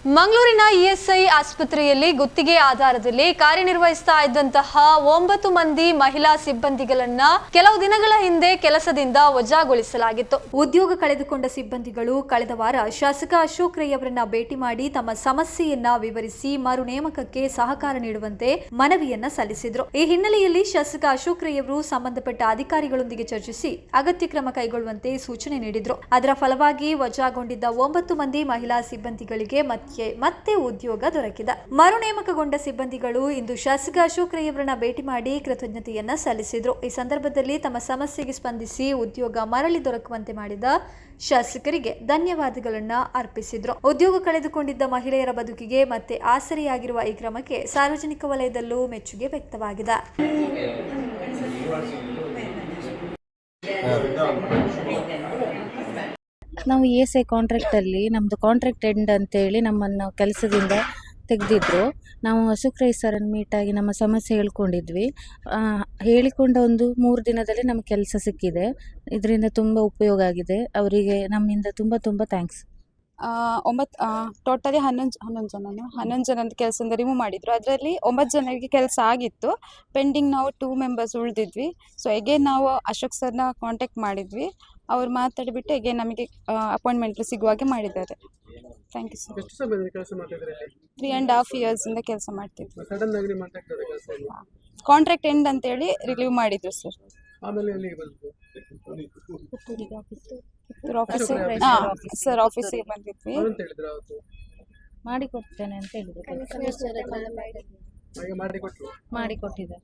ಮಂಗಳೂರಿನ ಇಎಸ್ಐ ಆಸ್ಪತ್ರೆಯಲ್ಲಿ ಗುತ್ತಿಗೆ ಆಧಾರದಲ್ಲಿ ಕಾರ್ಯನಿರ್ವಹಿಸ್ತಾ ಇದ್ದಂತಹ 9 ಮಂದಿ ಮಹಿಳಾ ಸಿಬ್ಬಂದಿಗಳನ್ನ ಕೆಲವು ದಿನಗಳ ಹಿಂದೆ ಕೆಲಸದಿಂದ ವಜಾಗೊಳಿಸಲಾಗಿತ್ತು. ಉದ್ಯೋಗ ಕಳೆದುಕೊಂಡ ಸಿಬ್ಬಂದಿಗಳು ಕಳೆದ ವಾರ ಶಾಸಕ ಅಶೋಕ್ ರೈ ಅವರನ್ನ ಭೇಟಿ ಮಾಡಿ ತಮ್ಮ ಸಮಸ್ಯೆಯನ್ನ ವಿವರಿಸಿ ಮರು ನೇಮಕಕ್ಕೆ ಸಹಕಾರ ನೀಡುವಂತೆ ಮನವಿಯನ್ನ ಸಲ್ಲಿಸಿದ್ರು. ಈ ಹಿನ್ನೆಲೆಯಲ್ಲಿ ಶಾಸಕ ಅಶೋಕ್ ರೈ ಅವರು ಸಂಬಂಧಪಟ್ಟ ಅಧಿಕಾರಿಗಳೊಂದಿಗೆ ಚರ್ಚಿಸಿ ಅಗತ್ಯ ಕ್ರಮ ಕೈಗೊಳ್ಳುವಂತೆ ಸೂಚನೆ ನೀಡಿದ್ರು. ಅದರ ಫಲವಾಗಿ ವಜಾಗೊಂಡಿದ್ದ 9 ಮಂದಿ ಮಹಿಳಾ ಸಿಬ್ಬಂದಿಗಳಿಗೆ ಮತ್ತೆ ಉದ್ಯೋಗ ದೊರಕಿದೆ. ಮರು ನೇಮಕಗೊಂಡ ಸಿಬ್ಬಂದಿಗಳು ಇಂದು ಶಾಸಕ ಅಶೋಕ್ ರೈ ಅವರನ್ನ ಭೇಟಿ ಮಾಡಿ ಕೃತಜ್ಞತೆಯನ್ನ ಸಲ್ಲಿಸಿದ್ರು. ಈ ಸಂದರ್ಭದಲ್ಲಿ ತಮ್ಮ ಸಮಸ್ಯೆಗೆ ಸ್ಪಂದಿಸಿ ಉದ್ಯೋಗ ಮರಳಿ ದೊರಕುವಂತೆ ಮಾಡಿದ ಶಾಸಕರಿಗೆ ಧನ್ಯವಾದಗಳನ್ನ ಅರ್ಪಿಸಿದ್ರು. ಉದ್ಯೋಗ ಕಳೆದುಕೊಂಡಿದ್ದ ಮಹಿಳೆಯರ ಬದುಕಿಗೆ ಮತ್ತೆ ಆಸರೆಯಾಗಿರುವ ಈ ಕ್ರಮಕ್ಕೆ ಸಾರ್ವಜನಿಕ ವಲಯದಲ್ಲೂ ಮೆಚ್ಚುಗೆ ವ್ಯಕ್ತವಾಗಿದೆ. ನಾವು ESI ಕಾಂಟ್ರಾಕ್ಟಲ್ಲಿ ನಮ್ಮದು ಕಾಂಟ್ರಾಕ್ಟ್ ಎಂಡ್ ಅಂತೇಳಿ ನಮ್ಮನ್ನು ಕೆಲಸದಿಂದ ತೆಗೆದಿದ್ರು. ನಾವು ಅಶೋಕ್ ರೈ ಸರನ್ನು ಮೀಟಾಗಿ ನಮ್ಮ ಸಮಸ್ಯೆ ಹೇಳ್ಕೊಂಡಿದ್ವಿ. ಹೇಳಿಕೊಂಡ ಒಂದು 3 ದಿನದಲ್ಲಿ ನಮಗೆ ಕೆಲಸ ಸಿಕ್ಕಿದೆ. ಇದರಿಂದ ತುಂಬ ಉಪಯೋಗ ಆಗಿದೆ. ಅವರಿಗೆ ನಮ್ಮಿಂದ ತುಂಬ ಥ್ಯಾಂಕ್ಸ್. ಟೋಟಲಿ 11 ಜನದ ಕೆಲಸದಿಂದ ರಿಮೂವ್ ಮಾಡಿದ್ರು. ಅದರಲ್ಲಿ 9 ಜನರಿಗೆ ಕೆಲಸ ಆಗಿತ್ತು. ಪೆಂಡಿಂಗ್ ನಾವು 2 ಮೆಂಬರ್ಸ್ ಉಳಿದಿದ್ವಿ. ಸೊ ಎಗೇನ್ ನಾವು ಅಶೋಕ್ ಸರ್ನ ಕಾಂಟ್ಯಾಕ್ಟ್ ಮಾಡಿದ್ವಿ. ಅವ್ರು ಮಾತಾಡಿಬಿಟ್ಟು ಎಗೇನ್ ನಮಗೆ ಅಪಾಯಿಂಟ್ಮೆಂಟ್ ಸಿಗುವಾಗೆ ಮಾಡಿದ್ದಾರೆ. Thank you sir. 3.5 ಇಯರ್ಸಿಂದ ಕೆಲಸ ಮಾಡ್ತಿದ್ವಿ. ಕಾಂಟ್ರಾಕ್ಟ್ ಎಂಡ್ ಅಂತೇಳಿ ರಿಲೀವ್ ಮಾಡಿದ್ರು ಸರ್. ಸರ್ ಆಫೀಸಿಗೆ ಬಂದಿದ್ವಿ. ಮಾಡಿಕೊಡ್ತೇನೆ ಅಂತ ಹೇಳಿದ್ರು. ಮಾಡಿಕೊಟ್ಟಿದ್ದಾರೆ.